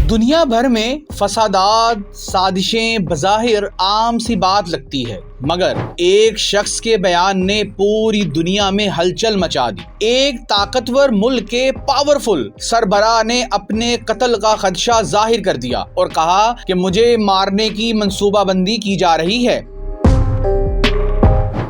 दुनिया भर में फसादात, साजिशें बज़ाहिर आम सी बात लगती है, मगर एक शख्स के बयान ने पूरी दुनिया में हलचल मचा दी। एक ताकतवर मुल्क के पावरफुल सरबराह ने अपने कत्ल का खदशा जाहिर कर दिया और कहा कि मुझे मारने की मंसूबाबंदी की जा रही है।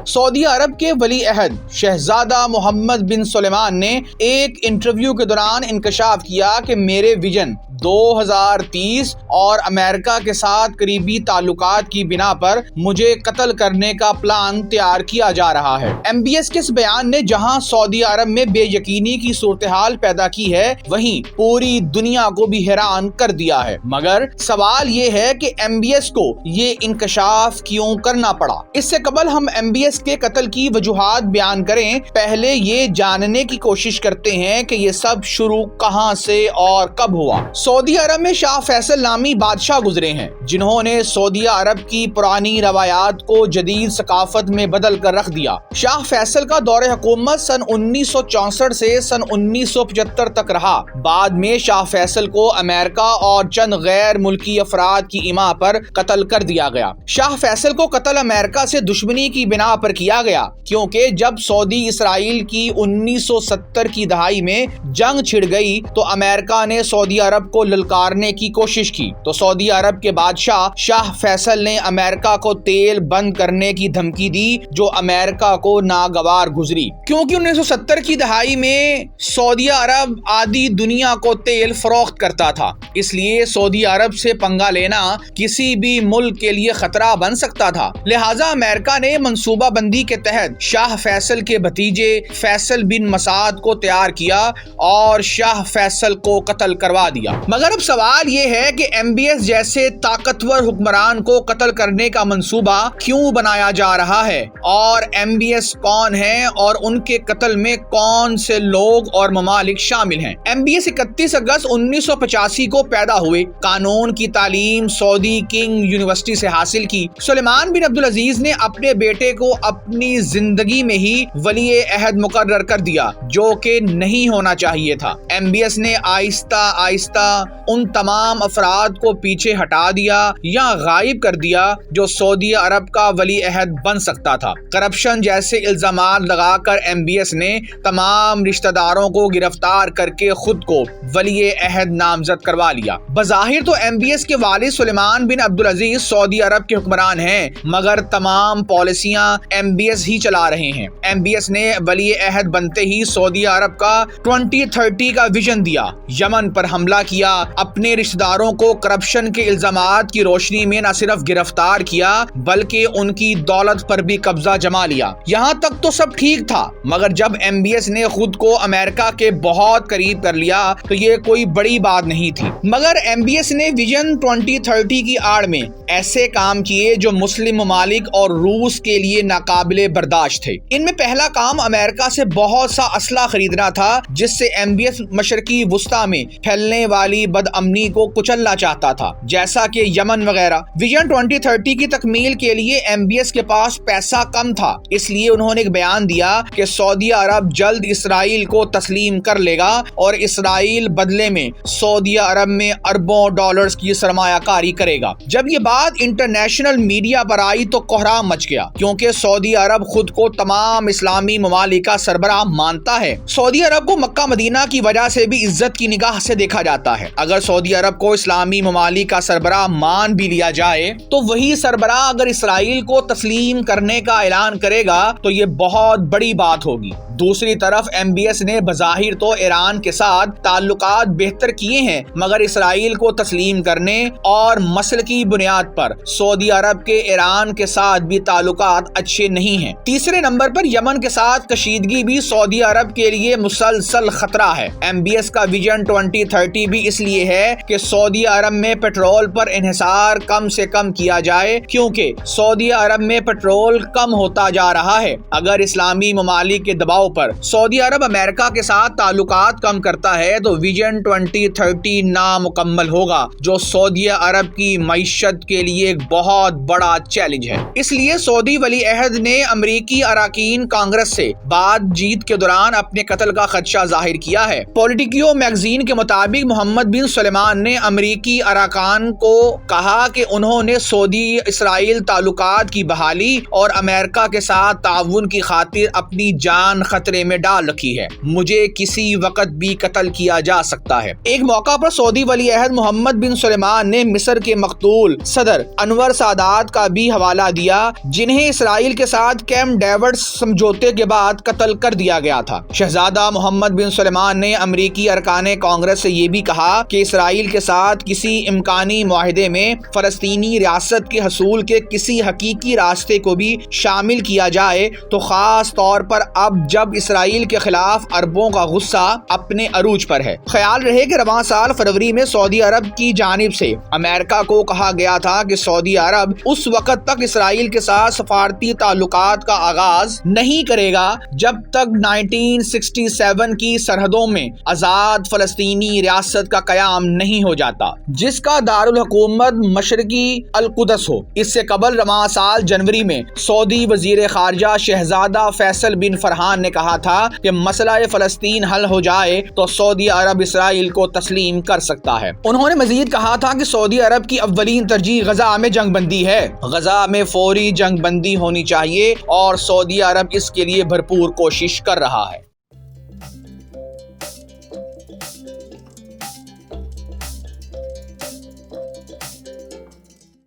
सऊदी अरब के वली अहद शहजादा मोहम्मद बिन सुलेमान ने एक इंटरव्यू के दौरान इंकशाफ किया कि मेरे विजन 2030 और अमेरिका के साथ करीबी ताल्लुकात की बिना पर मुझे कत्ल करने का प्लान तैयार किया जा रहा है। MBS के इस बयान ने जहां सऊदी अरब में बेयकीनी की सूरत-ए-हाल पैदा की है, वहीं पूरी दुनिया को भी हैरान कर दिया है। मगर सवाल ये है कि MBS को ये इंकशाफ क्यों करना पड़ा। इससे कबल हम MBS के कत्ल की वजूहात बयान करें, पहले ये जानने की कोशिश करते हैं कि ये सब शुरू कहां से और कब हुआ। सऊदी अरब में शाह फैसल नामी बादशाह गुजरे हैं, जिन्होंने सऊदी अरब की पुरानी रवायात को जदीद सकाफत में बदल कर रख दिया। शाह फैसल का दौरे हुकूमत सन 1964 से सन 1975 तक रहा। बाद में शाह फैसल को अमेरिका और चंद गैर मुल्की अफराद की इमा पर कत्ल कर दिया गया। शाह फैसल को कत्ल अमेरिका से दुश्मनी की बिना पर किया गया, क्योंकि जब सऊदी इसराइल की 1970 की दहाई में जंग छिड़ गई तो अमेरिका ने सऊदी अरब को ललकारने की कोशिश की, तो सऊदी अरब के बादशाह शाह फैसल ने अमेरिका को तेल बंद करने की धमकी दी, जो अमेरिका को नागवार गुजरी। क्योंकि 1970 की दहाई में सऊदी अरब आधी दुनिया को तेल फरोख्त करता था, इसलिए सऊदी अरब से पंगा लेना किसी भी मुल्क के लिए खतरा बन सकता था। लिहाजा अमेरिका ने मंसूबाबंदी के तहत शाह फैसल के भतीजे फैसल बिन मसाद को तैयार किया और शाह फैसल को कत्ल करवा दिया। मगर अब सवाल ये है कि MBS जैसे ताकतवर हुक्मरान को कत्ल करने का मंसूबा क्यों बनाया जा रहा है, और MBS कौन है और उनके कत्ल में कौन से लोग और ममालिक शामिल हैं। MBS 31 अगस्त 1985 को पैदा हुए, कानून की तालीम सऊदी किंग यूनिवर्सिटी से हासिल की। सुलेमान बिन अब्दुल अजीज ने अपने बेटे को अपनी जिंदगी में ही वली अहद मुकर्रर कर दिया, जो कि नहीं होना चाहिए था। MBS ने आहिस्ता आहिस्ता उन तमाम अफराद को पीछे हटा दिया या गायब कर दिया जो सऊदी अरब का वली अहद बन सकता था। करप्शन जैसे इल्जामात लगाकर MBS ने तमाम रिश्तेदारों को गिरफ्तार करके खुद को वली अहद नामजद करवा लिया। बज़ाहिर तो MBS के वालिद सुलेमान बिन अब्दुल अजीज सऊदी अरब के हुक्मरान हैं, मगर तमाम पॉलिसियां MBS ही चला रहे हैं। MBS ने वली अहद बनते ही सऊदी अरब का 2030 का विजन दिया, यमन पर हमला किया, अपने रिश्तेदारों को करप्शन के इल्जामात की रोशनी में न सिर्फ गिरफ्तार किया बल्कि उनकी दौलत पर भी कब्जा जमा लिया। यहाँ तक तो सब ठीक था, मगर जब MBS ने खुद को अमेरिका के बहुत करीब कर लिया तो ये कोई बड़ी बात नहीं थी। मगर MBS ने विजन 2030 की आड़ में ऐसे काम किए जो मुस्लिम ममालिक और रूस के लिए नाकाबिले बर्दाश्त थे। इनमें पहला काम अमेरिका से बहुत सा असला खरीदना था, जिससे MBS मशरकी वुस्ता में फैलने वाली बदअमनी को कुचलना चाहता था, जैसा कि यमन वगैरह। विजन 2030 की तकमील के लिए MBS के पास पैसा कम था, इसलिए उन्होंने एक बयान दिया कि सऊदी अरब जल्द इसराइल को तस्लीम कर लेगा और इसराइल बदले में सऊदी अरब में अरबों डॉलर्स की सरमायाकारी करेगा। जब ये बात इंटरनेशनल मीडिया पर आई तो कोहराम मच गया, क्योंकि सऊदी अरब खुद को तमाम इस्लामी ममालिक का सरबराह मानता है। सऊदी अरब को मक्का मदीना की वजह से भी इज्जत की निगाह से देखा जाता है। अगर सऊदी अरब को इस्लामी ममालिक का सरबराह मान भी लिया जाए तो वही सरबराह अगर इसराइल को तस्लीम करने का ऐलान करेगा तो ये बहुत बड़ी बात होगी। दूसरी तरफ MBS ने बज़ाहिर तो ईरान के साथ ताल्लुकात बेहतर किए हैं, मगर इसराइल को तस्लीम करने और मसलकी बुनियाद पर सऊदी अरब के ईरान के साथ भी ताल्लुकात अच्छे नहीं हैं। तीसरे नंबर पर यमन के साथ कशीदगी भी सऊदी अरब के लिए मुसलसल खतरा है। MBS का विजन 2030 भी اس لیے ہے کہ سعودی عرب میں پیٹرول پر انحصار کم سے کم کیا جائے، کیونکہ سعودی عرب میں پیٹرول کم ہوتا جا رہا ہے۔ اگر اسلامی ممالک کے دباؤ پر سعودی عرب امریکہ کے ساتھ تعلقات کم کرتا ہے تو ویژن 2030 نامکمل ہوگا، جو سعودی عرب کی معیشت کے لیے ایک بہت بڑا چیلنج ہے۔ اس لیے سعودی ولی عہد نے امریکی اراکین کانگریس سے بات چیت کے دوران اپنے قتل کا خدشہ ظاہر کیا ہے۔ پولیٹیکو میگزین کے مطابق محمد بن سلمان نے امریکی اراکان کو کہا کہ انہوں نے سعودی اسرائیل تعلقات کی بحالی اور امریکہ کے ساتھ تعاون کی خاطر اپنی جان خطرے میں ڈال رکھی ہے۔ مجھے کسی وقت بھی قتل کیا جا سکتا ہے۔ ایک موقع پر سعودی ولی عہد محمد بن سلمان نے مصر کے مقتول صدر انور سادات کا بھی حوالہ دیا، جنہیں اسرائیل کے ساتھ کیمپ ڈیوڈ سمجھوتے کے بعد قتل کر دیا گیا تھا۔ شہزادہ محمد بن سلمان نے امریکی ارکان کانگریس سے یہ بھی کہا کہ اسرائیل کے ساتھ کسی امکانی معاہدے میں فلسطینی ریاست کے حصول کے کسی حقیقی راستے کو بھی شامل کیا جائے تو خاص طور پر اب جب اسرائیل کے خلاف عربوں کا غصہ اپنے عروج پر ہے۔ خیال رہے کہ رواں سال فروری میں سعودی عرب کی جانب سے امریکہ کو کہا گیا تھا کہ سعودی عرب اس وقت تک اسرائیل کے ساتھ سفارتی تعلقات کا آغاز نہیں کرے گا جب تک 1967 کی سرحدوں میں آزاد فلسطینی ریاست کا قیام نہیں ہو جاتا، جس کا دارالحکومت مشرقی القدس ہو۔ اس سے قبل رواں سال جنوری میں سعودی وزیر خارجہ شہزادہ فیصل بن فرحان نے کہا تھا کہ مسئلہ فلسطین حل ہو جائے تو سعودی عرب اسرائیل کو تسلیم کر سکتا ہے۔ انہوں نے مزید کہا تھا کہ سعودی عرب کی اولین ترجیح غزہ میں جنگ بندی ہے، غزہ میں فوری جنگ بندی ہونی چاہیے اور سعودی عرب اس کے لیے بھرپور کوشش کر رہا ہے۔